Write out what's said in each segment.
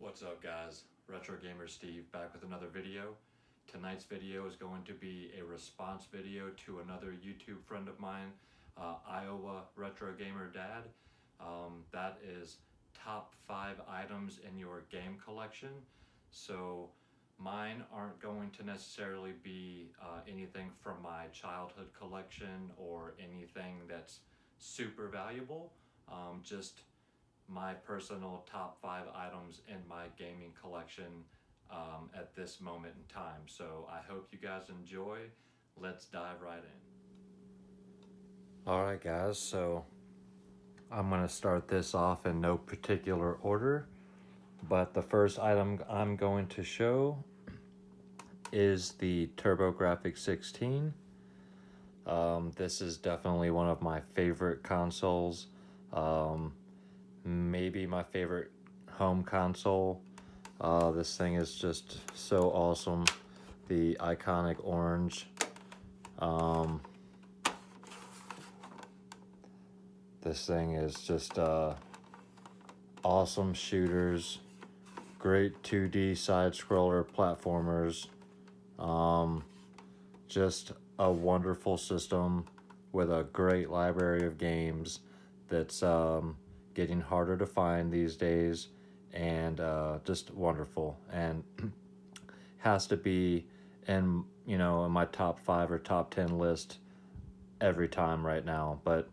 What's up guys, Retro Gamer Steve back with another video. Tonight's video is going to be a response video to another YouTube friend of mine, Iowa Retro Gamer Dad. That is top 5 items in your game collection. So mine aren't going to necessarily be anything from my childhood collection or anything that's super valuable. Just my personal top 5 items in my gaming collection at this moment in time. So I hope you guys enjoy. Let's dive right in. Alright guys, so I'm going to start this off in no particular order, but the first item I'm going to show is the TurboGrafx 16. This is definitely one of my favorite consoles. Maybe my favorite home console. This thing is just so awesome. The iconic orange. This thing is just awesome shooters, great 2D side scroller platformers. Just a wonderful system with a great library of games that's getting harder to find these days, and just wonderful, and has to be in in my top 5 or top 10 list every time right now. But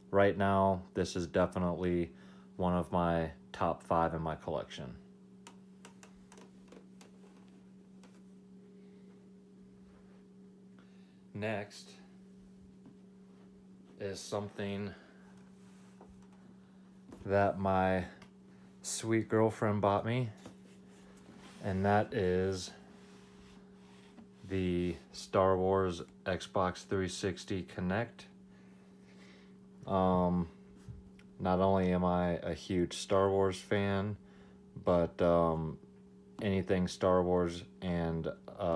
right now this is definitely one of my top 5 in my collection. Next is something that my sweet girlfriend bought me, and that is the Star Wars Xbox 360 Kinect. Not only am I a huge Star Wars fan, but anything Star Wars and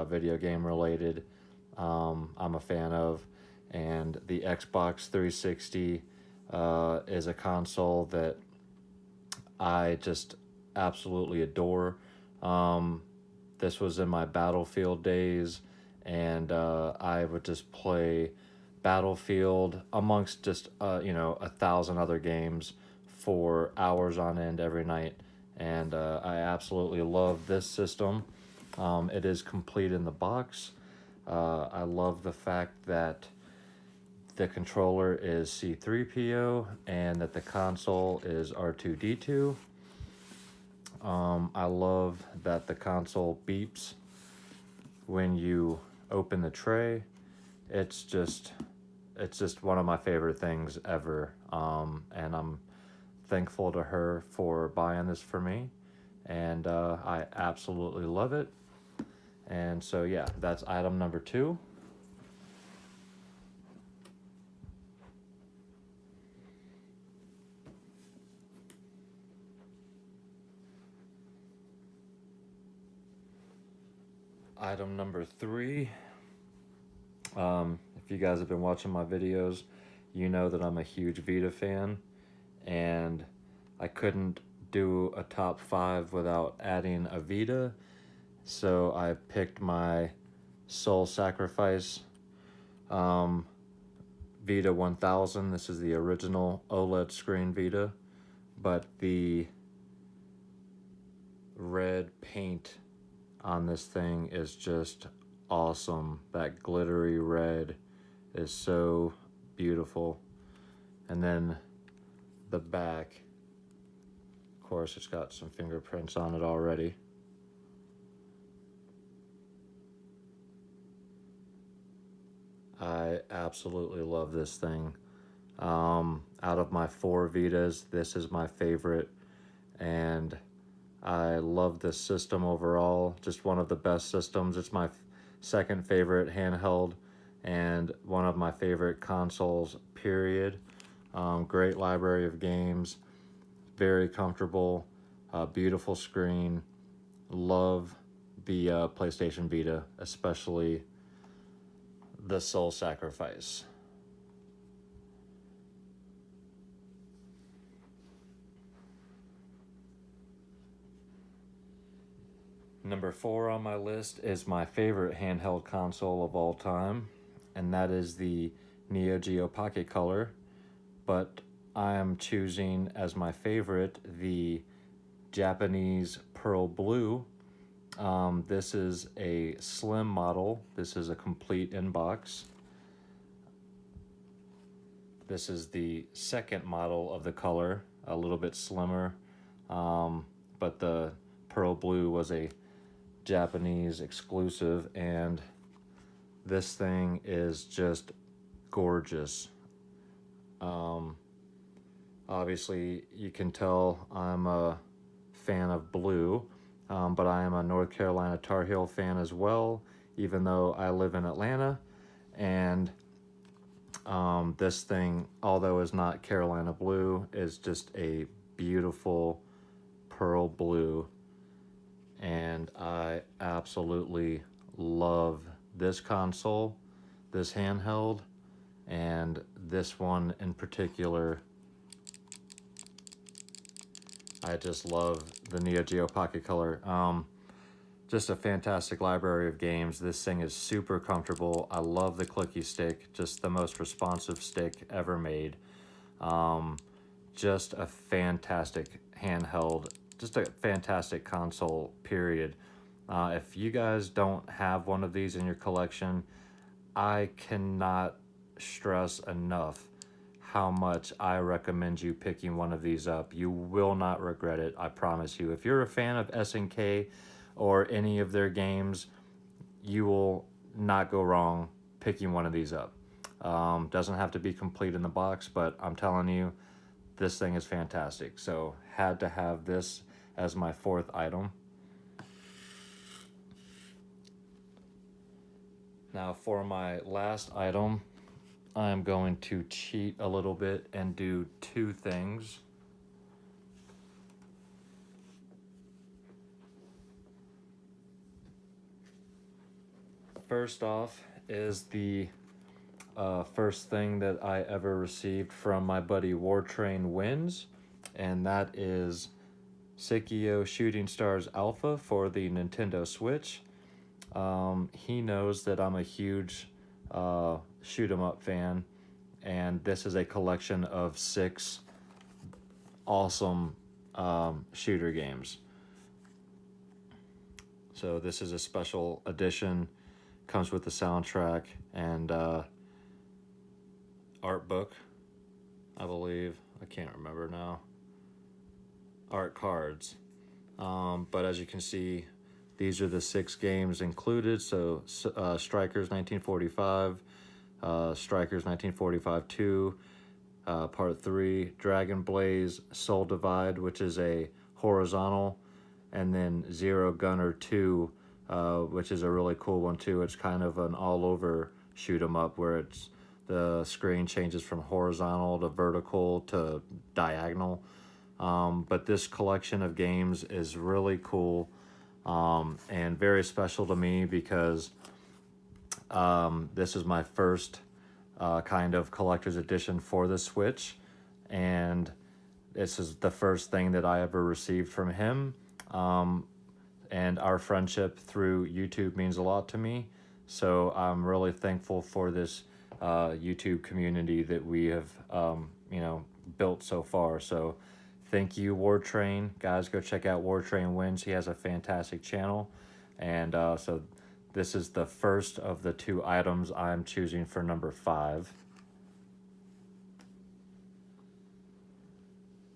video game related, I'm a fan of. And the Xbox 360 is a console that I just absolutely adore. This was in my Battlefield days, and I would just play Battlefield amongst just 1,000 other games for hours on end every night. And I absolutely love this system. It is complete in the box. I love the fact that the controller is C3PO and that the console is R2-D2. I love that the console beeps when you open the tray. It's just one of my favorite things ever. And I'm thankful to her for buying this for me, and I absolutely love it. And so yeah, that's item number 2. Item number 3. If you guys have been watching my videos, you know that I'm a huge Vita fan, and I couldn't do a top 5 without adding a Vita. So I picked my Soul Sacrifice Vita 1000. This is the original OLED screen Vita, but the red paint on this thing is just awesome. That glittery red is so beautiful. And then the back, of course, it's got some fingerprints on it already. I absolutely love this thing. Out of my 4 Vitas, this is my favorite, and I love this system overall. Just one of the best systems. It's my second favorite handheld and one of my favorite consoles, period. Great library of games, very comfortable, beautiful screen. Love the PlayStation Vita, especially the Soul Sacrifice. Number 4 on my list is my favorite handheld console of all time, and that is the Neo Geo Pocket Color. But I am choosing as my favorite the Japanese Pearl Blue. This is a slim model. This is a complete inbox. This is the second model of the color, a little bit slimmer, but the Pearl Blue was a Japanese exclusive, and this thing is just gorgeous. Obviously, you can tell I'm a fan of blue, but I am a North Carolina Tar Heel fan as well, even though I live in Atlanta. And this thing, although is not Carolina blue, is just a beautiful pearl blue. And I absolutely love this console, this handheld, and this one in particular. I just love the Neo Geo Pocket Color. Just a fantastic library of games. This thing is super comfortable. I love the clicky stick, just the most responsive stick ever made. Just a fantastic handheld, just a fantastic console, period. If you guys don't have one of these in your collection, I cannot stress enough how much I recommend you picking one of these up. You will not regret it, I promise you. If you're a fan of SNK or any of their games, you will not go wrong picking one of these up. Doesn't have to be complete in the box, but I'm telling you, this thing is fantastic. So had to have this as my 4th item. Now for my last item, I'm going to cheat a little bit and do 2 things. First off is the first thing that I ever received from my buddy Wartrain Wins, and that is Sekiro Shooting Stars Alpha for the Nintendo Switch. He knows that I'm a huge shoot 'em up fan, and this is a collection of 6 awesome shooter games. So this is a special edition, comes with the soundtrack and art book, I believe. I can't remember now. Art cards. But as you can see, these are the 6 games included. So Strikers 1945, Strikers 1945 2, Part 3, Dragon Blaze, Soul Divide, which is a horizontal, and then Zero Gunner 2, which is a really cool one too. It's kind of an all-over shoot 'em up where it's the screen changes from horizontal to vertical to diagonal. But this collection of games is really cool and very special to me because this is my first kind of collector's edition for the Switch, and this is the first thing that I ever received from him. And our friendship through YouTube means a lot to me, so I'm really thankful for this YouTube community that we have built so far. So thank you, Wartrain. Guys, go check out Wartrain Wins. He has a fantastic channel, and so this is the first of the 2 items I'm choosing for number 5.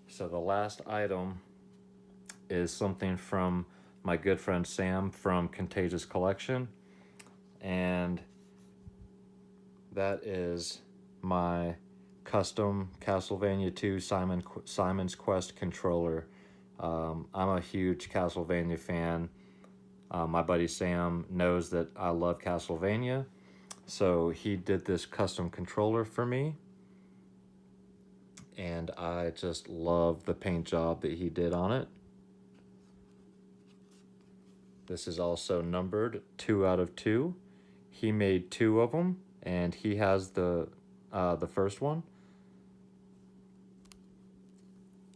So the last item is something from my good friend Sam from Contagious Collection, and that is my custom Castlevania 2 Simon's Quest controller. I'm a huge Castlevania fan. My buddy Sam knows that I love Castlevania, so he did this custom controller for me, and I just love the paint job that he did on it. This is also numbered 2 out of 2. He made 2 of them, and he has the first one.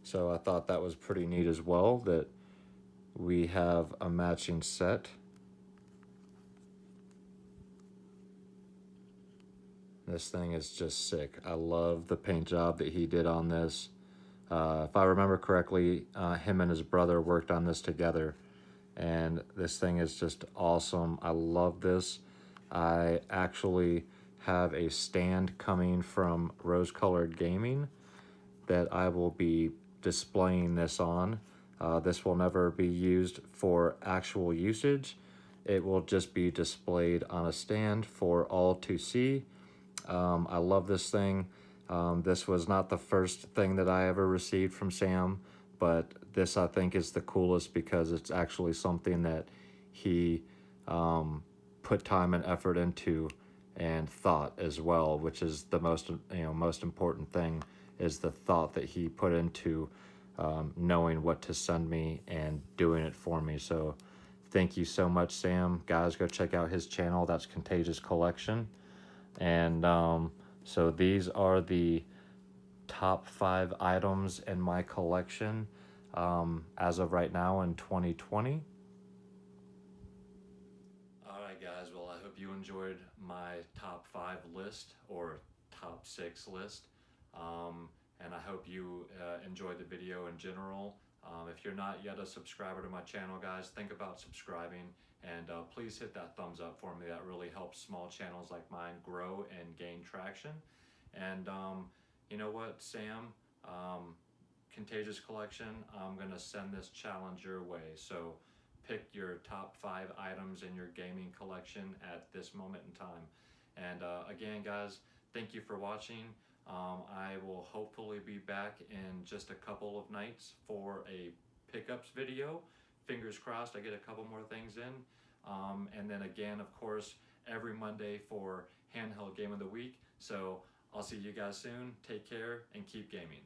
So I thought that was pretty neat as well, that we have a matching set. This thing is just sick. I love the paint job that he did on this. If I remember correctly, him and his brother worked on this together, and this thing is just awesome. I love this. I actually have a stand coming from Rose Colored Gaming that I will be displaying this on. This will never be used for actual usage. It will just be displayed on a stand for all to see. I love this thing. This was not the first thing that I ever received from Sam, but this I think is the coolest because it's actually something that he put time and effort into and thought as well, which is the most important thing, is the thought that he put into knowing what to send me and doing it for me. So thank you so much, Sam. Guys, go check out his channel. That's Contagious Collection. And so these are the top 5 items in my collection as of right now in 2020. Alright guys, well I hope you enjoyed my top 5 list, or top 6 list, and I hope you enjoyed the video in general. If you're not yet a subscriber to my channel, guys, think about subscribing, and please hit that thumbs up for me. That really helps small channels like mine grow and gain traction. And you know what, Sam, Contagious Collection, I'm gonna send this challenge your way. So pick your top 5 items in your gaming collection at this moment in time. And again, guys, thank you for watching. I will hopefully be back in just a couple of nights for a pickups video. Fingers crossed I get a couple more things in. And then again, of course, every Monday for Handheld Game of the Week. So I'll see you guys soon. Take care and keep gaming.